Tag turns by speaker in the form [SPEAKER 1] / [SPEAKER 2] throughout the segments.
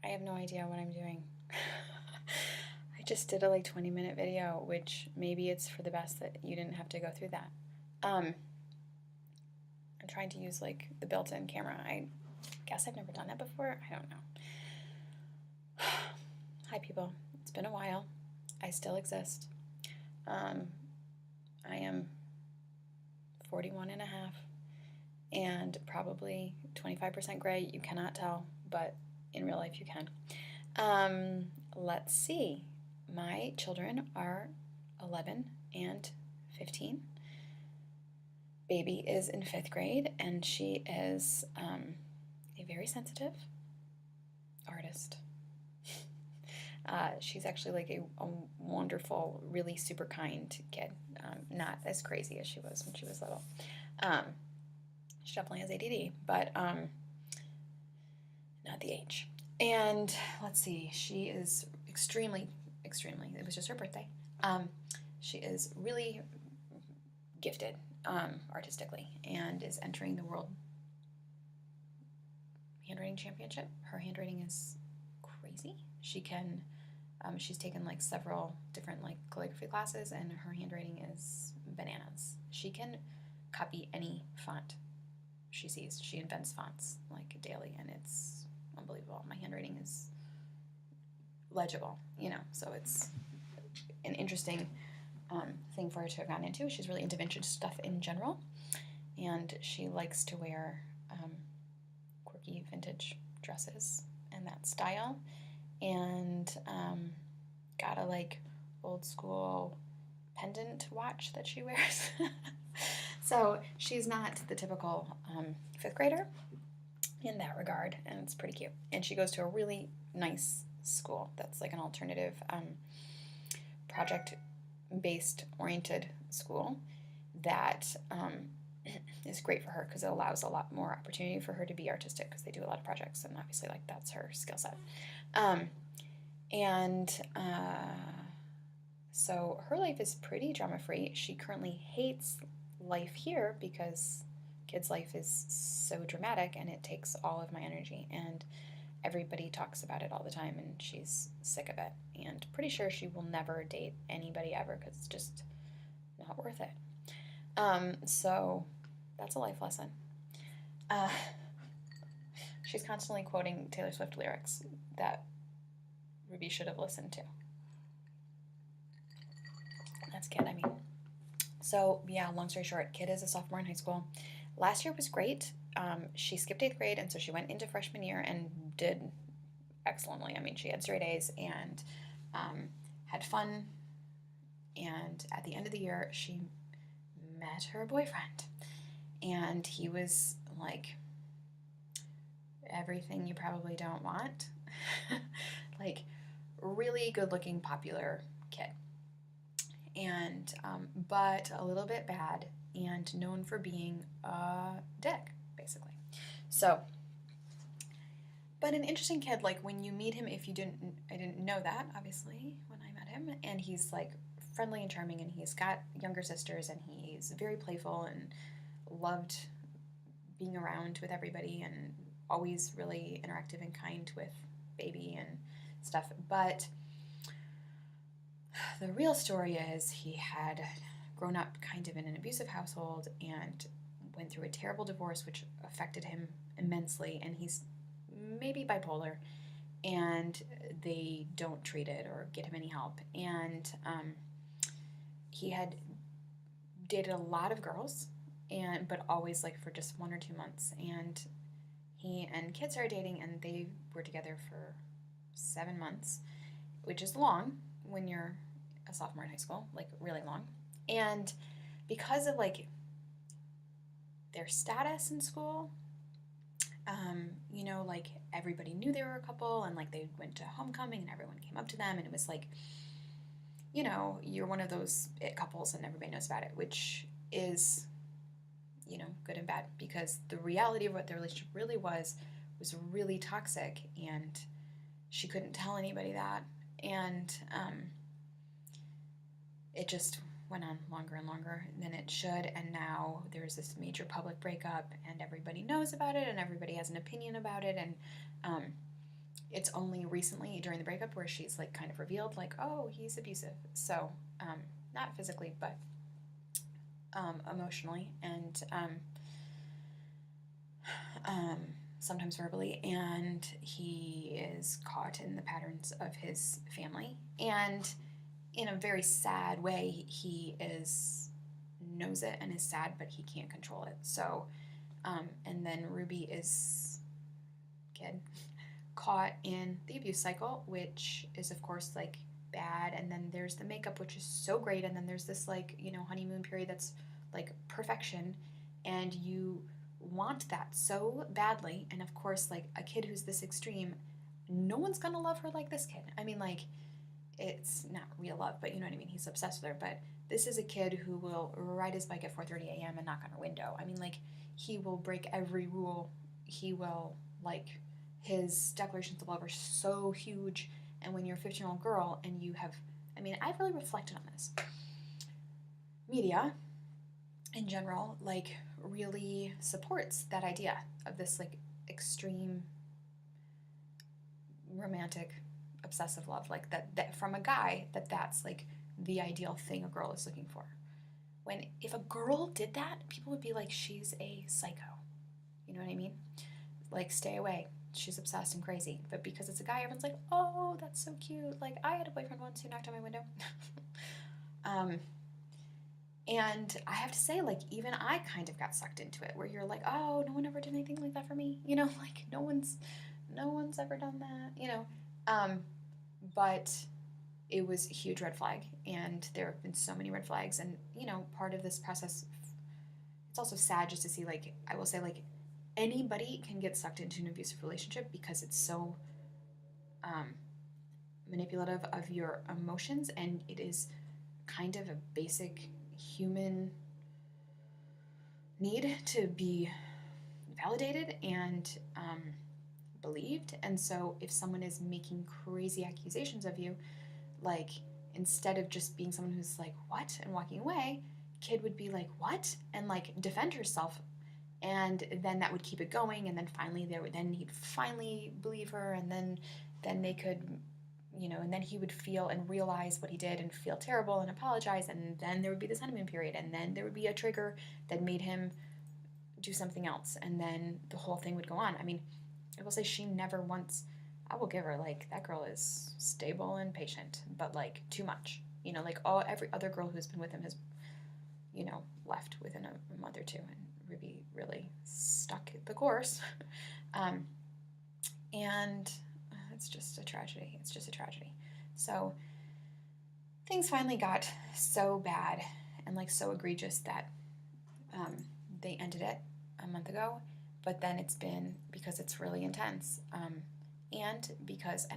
[SPEAKER 1] I have no idea what I'm doing. I just did a like 20-minute video, which maybe it's for the best that you didn't have to go through that. I'm trying to use like the built-in camera. I guess I've never done that before. I don't know. Hi people, it's been a while. I still exist. I am 41 and a half and probably 25% gray. You cannot tell, but in real life you can. Let's see. My children are 11 and 15. Baby is in 5th grade, and she is a very sensitive artist. She's actually like a wonderful, really super kind kid. Not as crazy as she was when she was little. She definitely has ADD, but not the age. And let's see, she is extremely, it was just her birthday. She is really gifted artistically and is entering the World Handwriting Championship. Her handwriting is crazy. She can, she's taken like several different like calligraphy classes, and her handwriting is bananas. She can copy any font she sees. She invents fonts like daily, and it's unbelievable. My handwriting is legible, you know, so it's an interesting thing for her to have gotten into. She's really into vintage stuff in general, and she likes to wear quirky vintage dresses and that style, and got a like old school pendant watch that she wears. So she's not the typical 5th grader in that regard, and it's pretty cute. And she goes to a really nice school that's like an alternative project-based oriented school that is great for her because it allows a lot more opportunity for her to be artistic, because they do a lot of projects, and obviously like that's her skill set. So her life is pretty drama-free. She currently hates life here because kids' life is so dramatic and it takes all of my energy, and everybody talks about it all the time, and she's sick of it, and pretty sure she will never date anybody ever because it's just not worth it. So that's a life lesson. She's constantly quoting Taylor Swift lyrics that Ruby should have listened to. That's Kid, I mean. So yeah, long story short, Kid is a sophomore in high school. Last year was great. She skipped 8th grade, and so she went into freshman year and did excellently. I mean, she had straight A's and had fun. And at the end of the year, she met her boyfriend, and he was like everything you probably don't want. Like really good-looking, popular kid, and but a little bit bad and known for being a dick, basically. So, but an interesting kid. Like when you meet him, I didn't know that obviously when I met him, and he's like friendly and charming, and he's got younger sisters, and he's very playful and loved being around with everybody, and always really interactive and kind with Baby and stuff. But the real story is he had grown up kind of in an abusive household and went through a terrible divorce, which affected him immensely, and he's maybe bipolar, and they don't treat it or get him any help. And he had dated a lot of girls, but always like for just 1 or 2 months. And he and Kid started dating, and they were together for 7 months, which is long when you're a sophomore in high school, like really long. And because of like their status in school, you know, like everybody knew they were a couple, and like they went to homecoming and everyone came up to them, and it was like, you know, you're one of those it couples and everybody knows about it, which is, you know, good and bad, because the reality of what their relationship really was really toxic, and she couldn't tell anybody that, and it just went on longer and longer than it should, and now there's this major public breakup, and everybody knows about it, and everybody has an opinion about it, and it's only recently during the breakup where she's like kind of revealed like, oh, he's abusive. So not physically, but emotionally and um, sometimes verbally, and he is caught in the patterns of his family, and in a very sad way, he is knows it and is sad, but he can't control it. So and then Ruby is kid caught in the abuse cycle, which is of course like bad, and then there's the makeup, which is so great, and then there's this like, you know, honeymoon period that's like perfection, and you want that so badly, and of course like a kid who's this extreme, no one's gonna love her like this kid. I mean, like, it's not real love, but you know what I mean, he's obsessed with her. But this is a kid who will ride his bike at 4:30 a.m. and knock on her window. I mean, like, he will break every rule. He will, like, his declarations of love are so huge. And when you're a 15-year-old girl and you have, I mean, I've really reflected on this. Media, in general, like, really supports that idea of this, like, extreme romantic obsessive love, like that from a guy, that's like the ideal thing a girl is looking for. When if a girl did that, people would be like, she's a psycho. You know what I mean? Like, stay away. She's obsessed and crazy. But because it's a guy, everyone's like, oh, that's so cute. Like, I had a boyfriend once who knocked on my window. And I have to say, like, even I kind of got sucked into it, where you're like, oh, no one ever did anything like that for me. You know, like, no one's ever done that. You know, but it was a huge red flag, and there have been so many red flags. And you know, part of this process, it's also sad just to see, like, I will say, like, anybody can get sucked into an abusive relationship because it's so manipulative of your emotions, and it is kind of a basic human need to be validated and believed. And so if someone is making crazy accusations of you, like, instead of just being someone who's like, what, and walking away, kid would be like, what, and like defend herself, and then that would keep it going, and then finally he'd finally believe her, and then they could, you know, and then he would feel and realize what he did and feel terrible and apologize, and then there would be this honeymoon period, and then there would be a trigger that made him do something else, and then the whole thing would go on. I mean, I will say she never once, I will give her, like, that girl is stable and patient, but like too much. You know, like, every other girl who's been with him has, you know, left within a month or two, and Ruby really stuck the course. And it's just a tragedy. It's just a tragedy. So things finally got so bad and like so egregious that they ended it a month ago. But then it's been, because it's really intense, and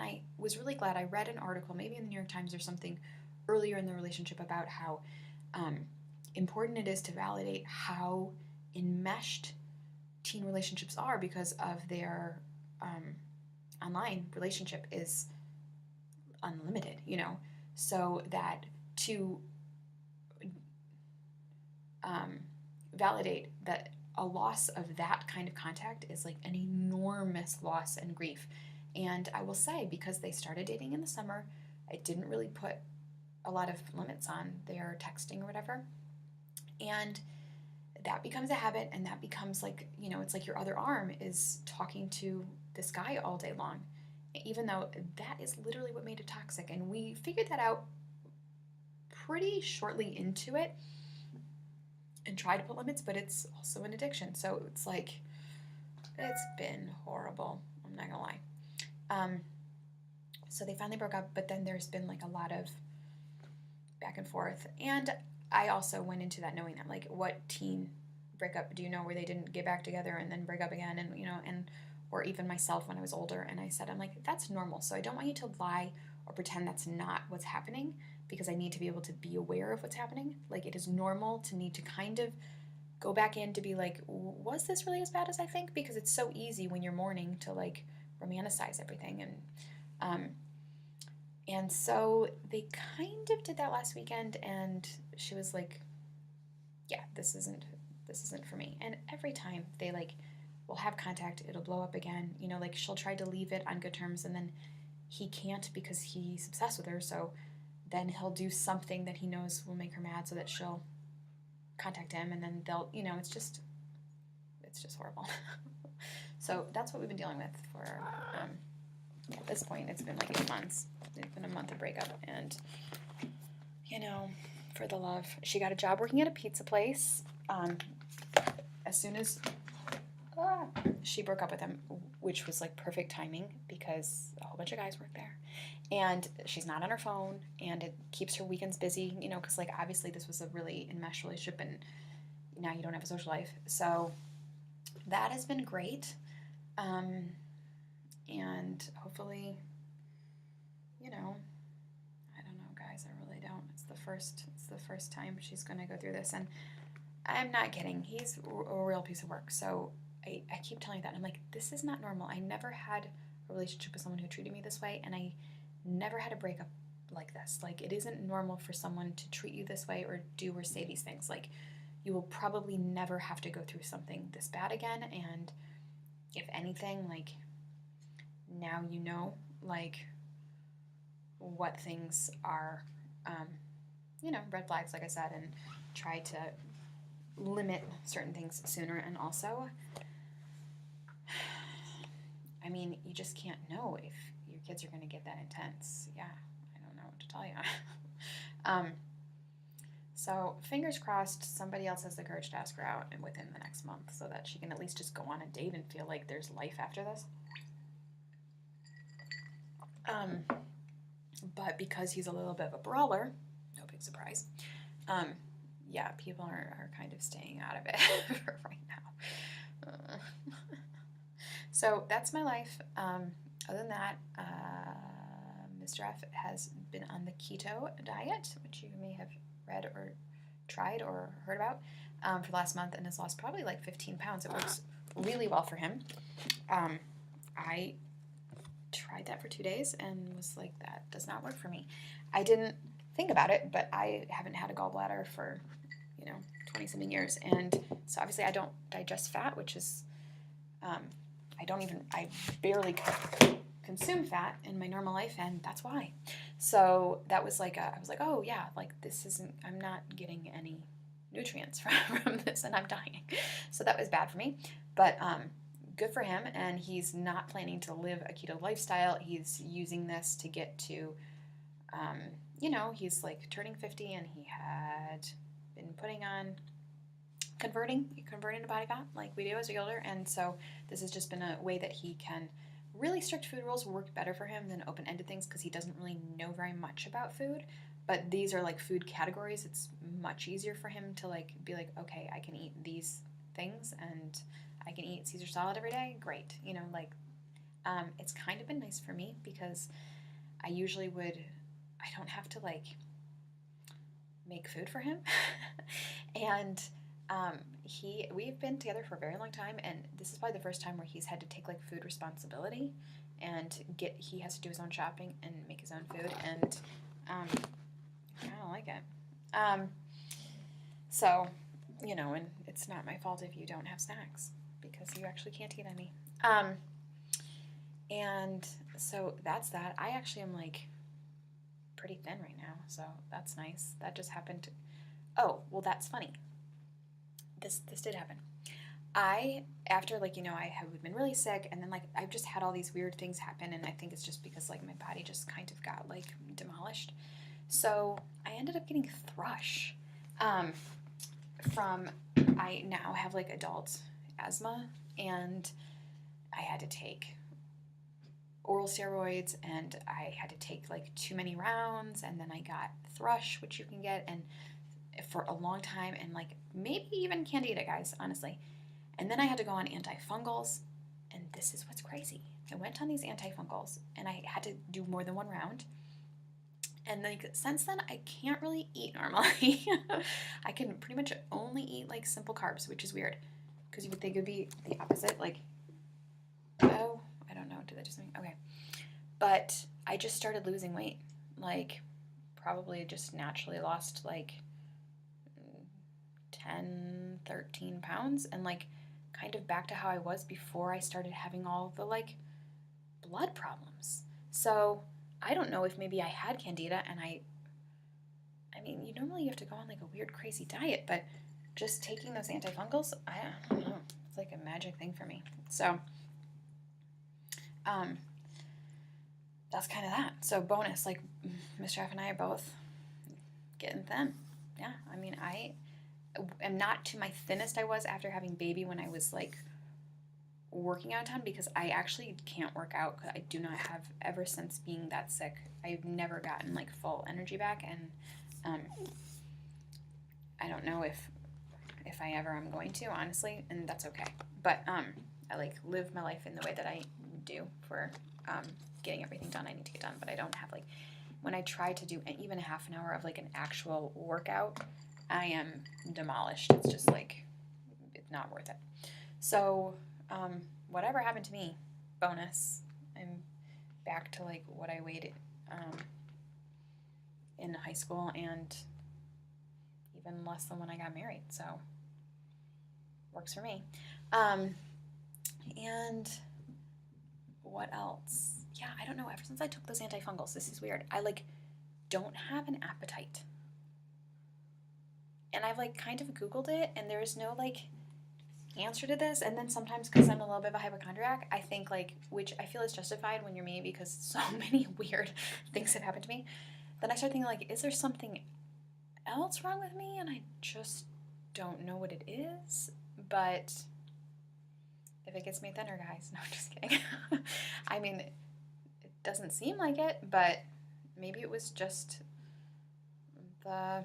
[SPEAKER 1] I was really glad I read an article, maybe in the New York Times or something, earlier in the relationship, about how important it is to validate how enmeshed teen relationships are, because of their online relationship is unlimited, you know, so that to validate that a loss of that kind of contact is like an enormous loss and grief. And I will say, because they started dating in the summer, I didn't really put a lot of limits on their texting or whatever. And that becomes a habit, and that becomes like, you know, it's like your other arm is talking to this guy all day long, even though that is literally what made it toxic. And we figured that out pretty shortly into it and try to put limits, but it's also an addiction. So it's like, it's been horrible. I'm not gonna lie. So they finally broke up, but then there's been like a lot of back and forth. And I also went into that knowing that, like, what teen breakup do you know where they didn't get back together and then break up again? And, you know, and, or even myself when I was older, and I said, I'm like, that's normal. So I don't want you to lie or pretend that's not what's happening, because I need to be able to be aware of what's happening. Like, it is normal to need to kind of go back in to be like, was this really as bad as I think? Because it's so easy when you're mourning to like romanticize everything. And so they kind of did that last weekend, and she was like, yeah, this isn't for me. And every time they like we'll have contact, it'll blow up again. You know, like she'll try to leave it on good terms and then he can't because he's obsessed with her. So then he'll do something that he knows will make her mad so that she'll contact him and then they'll, you know, it's just horrible. So that's what we've been dealing with for, at this point, it's been like 8 months. It's been a month of breakup and, you know, for the love. She got a job working at a pizza place. As soon as she broke up with him, which was like perfect timing because a whole bunch of guys work there. And she's not on her phone and it keeps her weekends busy, you know, because like obviously this was a really enmeshed relationship and now you don't have a social life. So that has been great. And hopefully, you know, I don't know, guys, I really don't. It's the first time she's going to go through this. And I'm not kidding. He's a real piece of work. So I keep telling you that. I'm like, this is not normal. I never had a relationship with someone who treated me this way. And I never had a breakup like this. Like, it isn't normal for someone to treat you this way or do or say these things. Like, you will probably never have to go through something this bad again. And if anything, like, now you know, like, what things are, you know, red flags, like I said, and try to limit certain things sooner. And also, I mean, you just can't know if your kids are going to get that intense. Yeah, I don't know what to tell you. So fingers crossed somebody else has the courage to ask her out and within the next month so that she can at least just go on a date and feel like there's life after this. But because he's a little bit of a brawler, no big surprise, yeah, people are kind of staying out of it right now. So that's my life. Other than that, Mr. F has been on the keto diet, which you may have read or tried or heard about, for the last month and has lost probably like 15 pounds. It works really well for him. I tried that for 2 days and was like, that does not work for me. I didn't think about it, but I haven't had a gallbladder for, 20-something years. And so obviously I don't digest fat, which is, I barely consume fat in my normal life, and that's why. So that was like, I was like, oh yeah, like I'm not getting any nutrients from this and I'm dying. So that was bad for me, but good for him. And he's not planning to live a keto lifestyle. He's using this to get to, he's like turning 50 and he had been putting on converting to body fat like we do as we get older. And so this has just been a way that he can really strict food rules work better for him than open-ended things because he doesn't really know very much about food. But these are like food categories. It's much easier for him to like be like, okay, I can eat these things and I can eat Caesar salad every day. Great. It's kind of been nice for me because I don't have to like make food for him. And we've been together for a very long time, and this is probably the first time where he's had to take like food responsibility and he has to do his own shopping and make his own food, and I don't like it. So, and it's not my fault if you don't have snacks because you actually can't eat any. And so that's that. I actually am like pretty thin right now, so that's nice. That just happened. Oh, well, that's funny. This did happen. After I have been really sick, and then like I've just had all these weird things happen, and I think it's just because like my body just kind of got like demolished. So I ended up getting thrush. I now have like adult asthma, and I had to take oral steroids, and I had to take like too many rounds, and then I got thrush, which you can get, and for a long time, and like maybe even candida, guys, honestly. And then I had to go on antifungals, and this is what's crazy. I went on these antifungals, and I had to do more than one round. And like since then, I can't really eat normally. I can pretty much only eat like simple carbs, which is weird, because you would think it would be the opposite. Like, oh, I don't know, did that just mean okay? But I just started losing weight, like probably just naturally lost like 10, 13 pounds, and like kind of back to how I was before I started having all the like blood problems. So I don't know if maybe I had candida and I mean, you normally have to go on like a weird crazy diet, but just taking those antifungals, I don't know, it's like a magic thing for me. So that's kind of that. So bonus, like Mr. F and I are both getting thin. Yeah, I mean, I am not to my thinnest I was after having baby when I was like working out of town, because I actually can't work out because I do not have, ever since being that sick, I've never gotten like full energy back, and I don't know if I ever am going to, honestly, and that's okay. But I like live my life in the way that I do for getting everything done I need to get done, but I don't have like, when I try to do even a half an hour of like an actual workout, I am demolished. It's just like, it's not worth it. So whatever happened to me, bonus, I'm back to like what I weighed in high school, and even less than when I got married. So works for me. And what else? Yeah, I don't know. Ever since I took those antifungals, this is weird. I like don't have an appetite. And I've like kind of Googled it, and there's no like answer to this. And then sometimes, because I'm a little bit of a hypochondriac, I think like, which I feel is justified when you're me, because so many weird things have happened to me, then I start thinking like, is there something else wrong with me and I just don't know what it is? But if it gets me thinner, guys, no, I'm just kidding. I mean, it doesn't seem like it, but maybe it was just the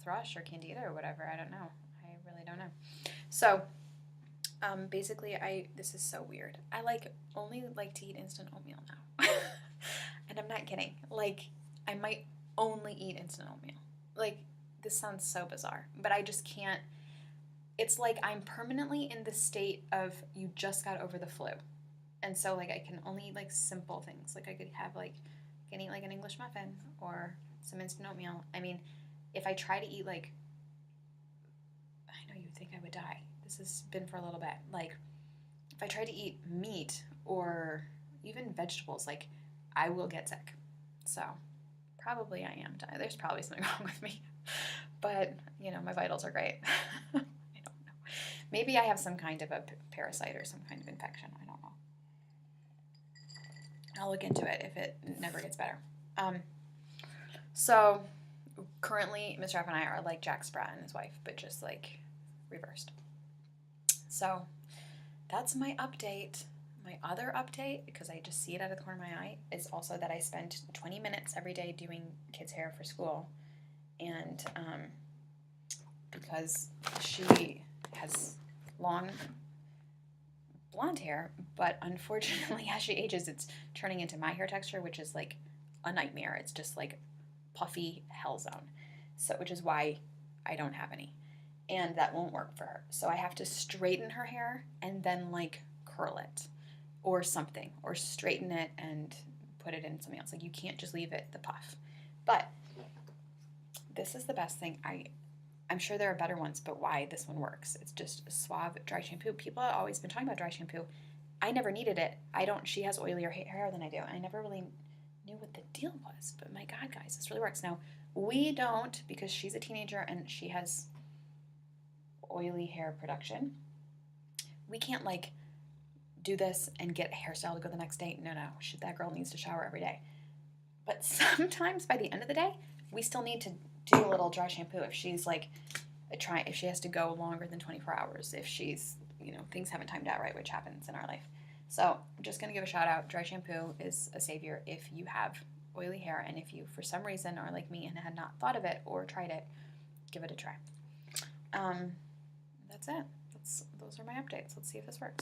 [SPEAKER 1] thrush or candida or whatever. I don't know. I really don't know. So basically, this is so weird. I like only like to eat instant oatmeal now. And I'm not kidding. Like, I might only eat instant oatmeal. Like, this sounds so bizarre, but I just can't. It's like I'm permanently in the state of you just got over the flu. And so like I can only eat like simple things. Like I could have like, I can eat like an English muffin or some instant oatmeal. I mean, if I try to eat like, I know you would think I would die. This has been for a little bit. Like if I try to eat meat or even vegetables, like I will get sick. So probably I am dying. There's probably something wrong with me. But, you know, my vitals are great. Maybe I have some kind of a parasite or some kind of infection. I don't know. I'll look into it if it never gets better. So currently, Mr. F and I are like Jack Sprat and his wife, but just like reversed. So that's my update. My other update, because I just see it out of the corner of my eye, is also that I spend 20 minutes every day doing kids' hair for school. And because she has long blonde hair, but unfortunately as she ages it's turning into my hair texture, which is like a nightmare. It's just like puffy hell zone. So which is why I don't have any. And that won't work for her. So I have to straighten her hair and then like curl it or something, or straighten it and put it in something else. Like you can't just leave it the puff. But this is the best thing. I'm sure there are better ones, but why this one works. It's just Suave dry shampoo. People have always been talking about dry shampoo. I never needed it. She has oilier hair than I do. I never really knew what the deal was. But my God, guys, this really works. Now, we don't, because she's a teenager and she has oily hair production. We can't like do this and get a hairstyle to go the next day. No. That girl needs to shower every day. But sometimes by the end of the day, we still need to do a little dry shampoo if she's like if she has to go longer than 24 hours, if she's, things haven't timed out right, which happens in our life. So I'm just going to give a shout out. Dry shampoo is a savior if you have oily hair, and if you for some reason are like me and had not thought of it or tried it, give it a try. That's it. Those are my updates. Let's see if this works.